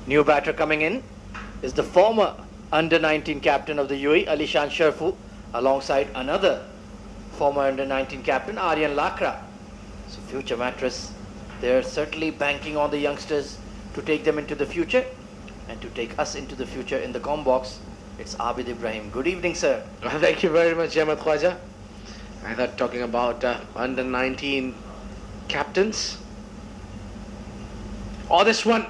New batter coming in is the former under-19 captain of the UAE, Alishan Sharfu, alongside another former under-19 captain, Aryan Lakra. So future mattress, they're certainly banking on the youngsters to take them into the future and to take us into the future in the com box. It's Abid Ibrahim. Good evening, sir. Thank you very much, Ahmed Khwaja. I thought talking about under-19 captains. Oh, this one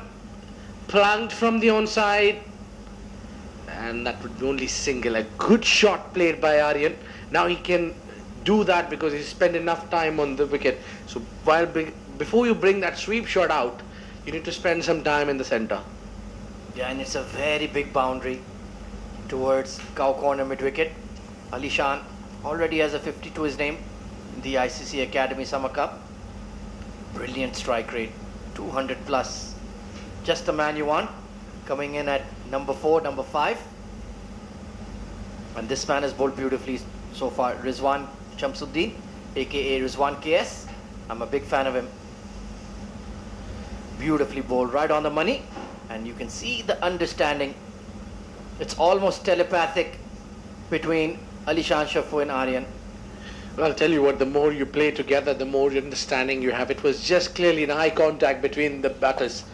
planked from the onside, and that would be only single. A good shot played by Aryan. Now he can do that because he spent enough time on the wicket. So before you bring that sweep shot out, you need to spend some time in the center. Yeah, and it's a very big boundary towards cow corner mid-wicket. Alishan already has a 50 to his name in the ICC Academy Summer Cup. Brilliant strike rate, 200 plus. Just the man you want, coming in at number 4, number 5. And this man has bowled beautifully so far, Rizwan Shamsuddin, aka Rizwan KS. I'm a big fan of him. Beautifully bowled, right on the money. And you can see the understanding. It's almost telepathic between Alishan Sharfu and Aryan. Well, I'll tell you what, the more you play together, the more understanding you have. It was just clearly an eye contact between the batters.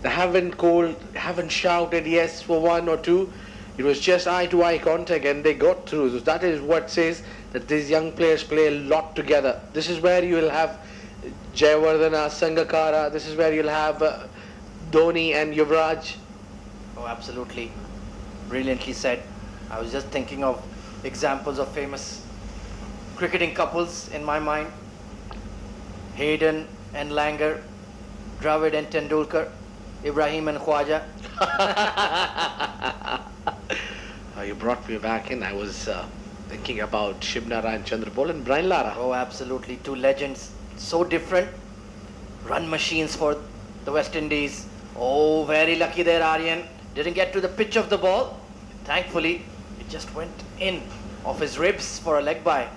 They haven't called, haven't shouted yes for 1 or 2. It was just eye-to-eye contact and they got through. So that is what says that these young players play a lot together. This is where you will have Jayawardena, Sangakkara. This is where you'll have Dhoni and Yuvraj. Oh, absolutely. Brilliantly said. I was just thinking of examples of famous cricketing couples in my mind. Hayden and Langer, Dravid and Tendulkar, Ibrahim and Khwaja. You brought me back in. I was thinking about Shiv Narayan Chandrabol and Brian Lara. Oh, absolutely. Two legends. So different. Run machines for the West Indies. Oh, very lucky there, Aryan. Didn't get to the pitch of the ball. Thankfully, it just went in off his ribs for a leg bye.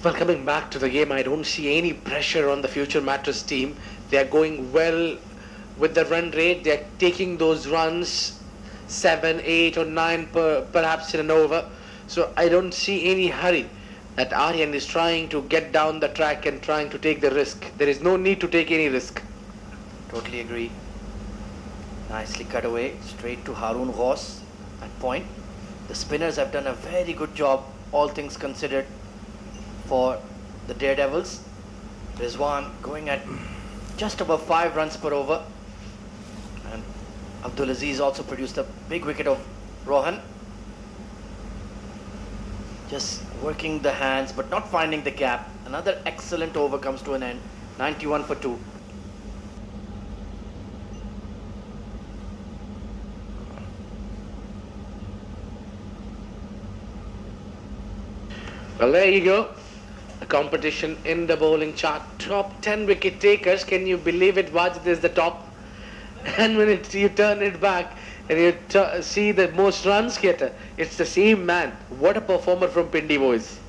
Well, coming back to the game, I don't see any pressure on the future mattress team. They are going well with the run rate. They are taking those runs, 7, 8 or 9 perhaps in an over. So I don't see any hurry that Aryan is trying to get down the track and trying to take the risk. There is no need to take any risk. Totally agree. Nicely cut away, straight to Haroon Ghaus at point. The spinners have done a very good job, all things considered, for the Daredevils. Rizwan going at just above 5 runs per over. And Abdulaziz also produced a big wicket of Rohan. Just working the hands but not finding the gap. Another excellent over comes to an end. 91 for 2. Well, there you go. A competition in the bowling chart. Top 10 wicket takers. Can you believe it? Wajid is the top. And when you turn it back and you see the most runs getter, it's the same man. What a performer from Pindi boys.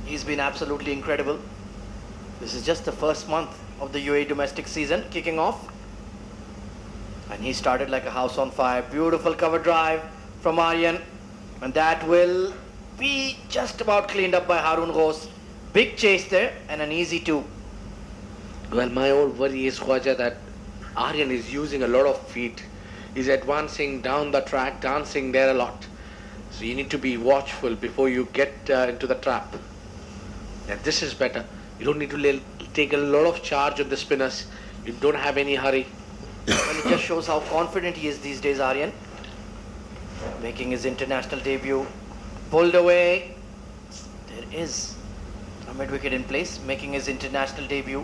He's been absolutely incredible. This is just the first month of the UAE domestic season kicking off. And he started like a house on fire. Beautiful cover drive from Aryan. And that will be just about cleaned up by Haroon Ghaus. Big chase there and an easy 2. Well, my old worry is, Khwaja, that Aryan is using a lot of feet. He's advancing down the track, dancing there a lot. So you need to be watchful before you get into the trap. And this is better. You don't need to take a lot of charge of the spinners. You don't have any hurry. Well, it just shows how confident he is these days, Aryan. Making his international debut. Pulled away. There is a mid-wicket in place. Making his international debut.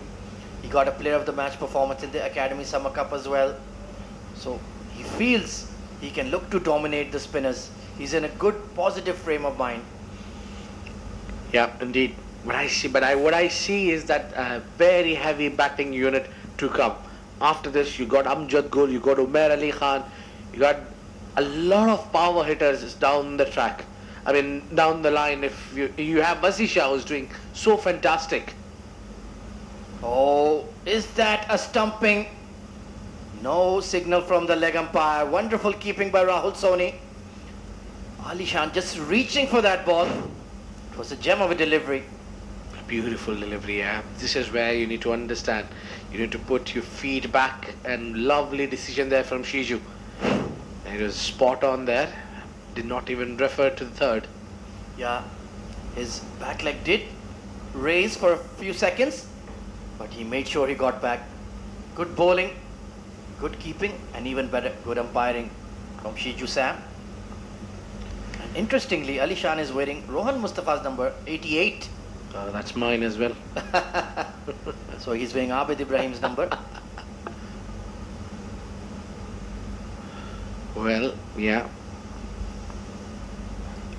He got a player of the match performance in the Academy Summer Cup as well. So he feels he can look to dominate the spinners. He's in a good, positive frame of mind. Yeah, indeed. What I see is that very heavy batting unit to come. After this, you got Amjad Gul, you got Umair Ali Khan, you got a lot of power hitters down the track. I mean, down the line. If you have SHAH who's doing so fantastic. Oh, is that a stumping? No signal from the leg umpire. Wonderful keeping by Rahul Soni. Ali Shan just reaching for that ball. It was a gem of a delivery. Beautiful delivery, yeah. This is where you need to understand. You need to put your feet back, and lovely decision there from Shiju. It was spot on there. Did not even refer to the third. Yeah, his back leg did raise for a few seconds, but he made sure he got back. Good bowling, good keeping, and even better, good umpiring from Shiju Sam. And interestingly, Ali Shan is wearing Rohan Mustafa's number 88. That's mine as well. So he's wearing Abid Ibrahim's number. Well, yeah.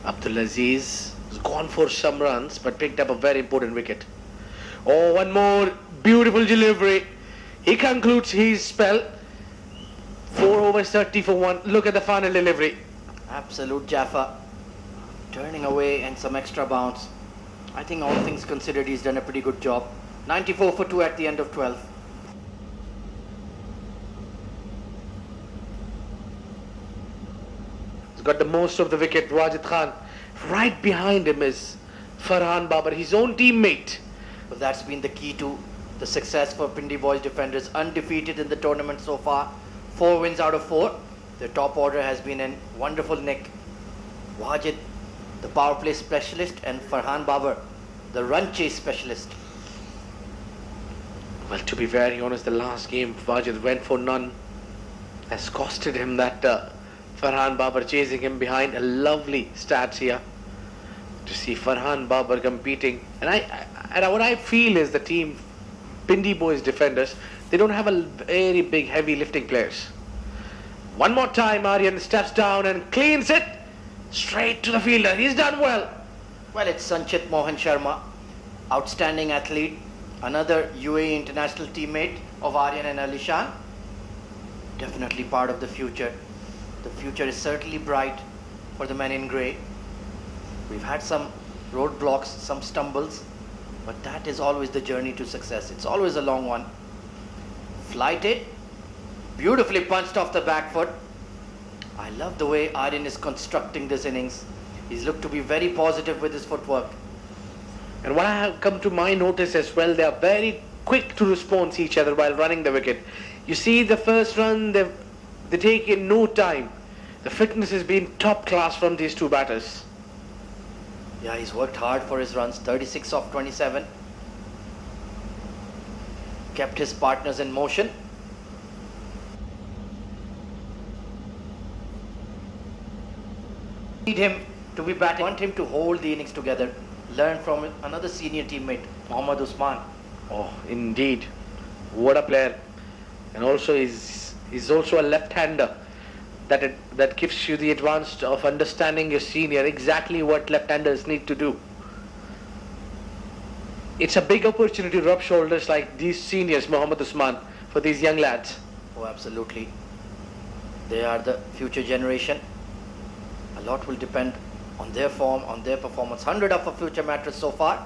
Abdulaziz has gone for some runs but picked up a very important wicket. Oh, one more beautiful delivery. He concludes his spell. 4 overs 30 for 1. Look at the final delivery. Absolute Jaffa. Turning away and some extra bounce. I think all things considered, he's done a pretty good job. 94 for 2 at the end of 12. He's got the most of the wicket, Wajid Khan. Right behind him is Farhan Babar, his own teammate. Well, that's been the key to the success for Pindi Boys defenders. Undefeated in the tournament so far. 4 wins out of 4. Their top order has been in wonderful nick. Wajid, the power play specialist, and Farhan Babar, the run chase specialist. Well, to be very honest, the last game Wajid went for none. Has costed him that Farhan Babar chasing him behind. A lovely stats here to see Farhan Babar competing. And what I feel is the team, Pindi Boys defenders, they don't have a very big heavy lifting players. One more time, Aryan steps down and cleans it straight to the fielder. He's done well. Well, it's Sanchit Mohan Sharma, outstanding athlete, another UAE international teammate of Aryan and Ali Shan. Definitely part of the future. The future is certainly bright for the men in grey. We've had some roadblocks, some stumbles, but that is always the journey to success. It's always a long one. Flighted, beautifully punched off the back foot. I love the way Aryan is constructing this innings. He's looked to be very positive with his footwork. And what I have come to my notice as well, they are very quick to respond to each other while running the wicket. You see the first run, they take in no time. The fitness has been top class from these two batters. Yeah, he's worked hard for his runs, 36 off 27. Kept his partners in motion. Need him to be batting. Want him to hold the innings together. Learn from another senior teammate, Mohammad Usman. Oh, indeed. What a player. And also he's also a left-hander. That gives you the advantage of understanding your senior, exactly what left-handers need to do. It's a big opportunity to rub shoulders like these seniors, Mohammad Usman, for these young lads. Oh, absolutely. They are the future generation. A lot will depend on their form, on their performance. 100 of a future mattress so far,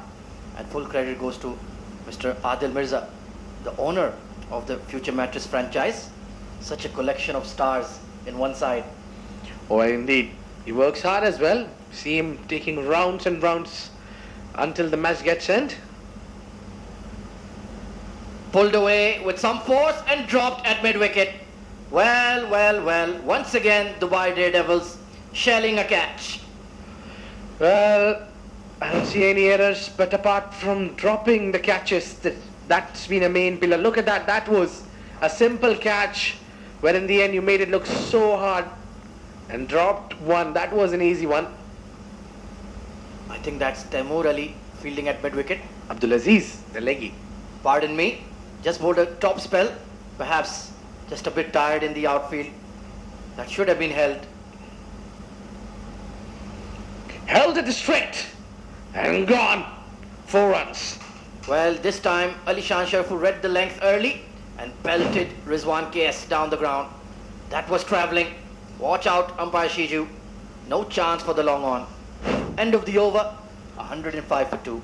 and full credit goes to Mr. Adil Mirza, the owner of the Future Mattress franchise. Such a collection of stars in one side. Oh, indeed. He works hard as well. See him taking rounds and rounds until the match gets end. Pulled away with some force and dropped at mid-wicket. Well. Once again, Dubai Daredevils shelling a catch. Well, I don't see any errors, but apart from dropping the catches, that's been a main pillar. Look at that. That was a simple catch, where in the end you made it look so hard and dropped one. That was an easy one. I think that's Taimur Ali fielding at mid-wicket. Abdulaziz, the leggy. Pardon me, just bowled a top spell. Perhaps just a bit tired in the outfield. That should have been held. Held it straight and gone. 4 runs. Well, this time Ali Shan Sharfu read the length early and pelted Rizwan KS down the ground. That was travelling. Watch out, umpire Shiju. No chance for the long on. End of the over, 105 for 2.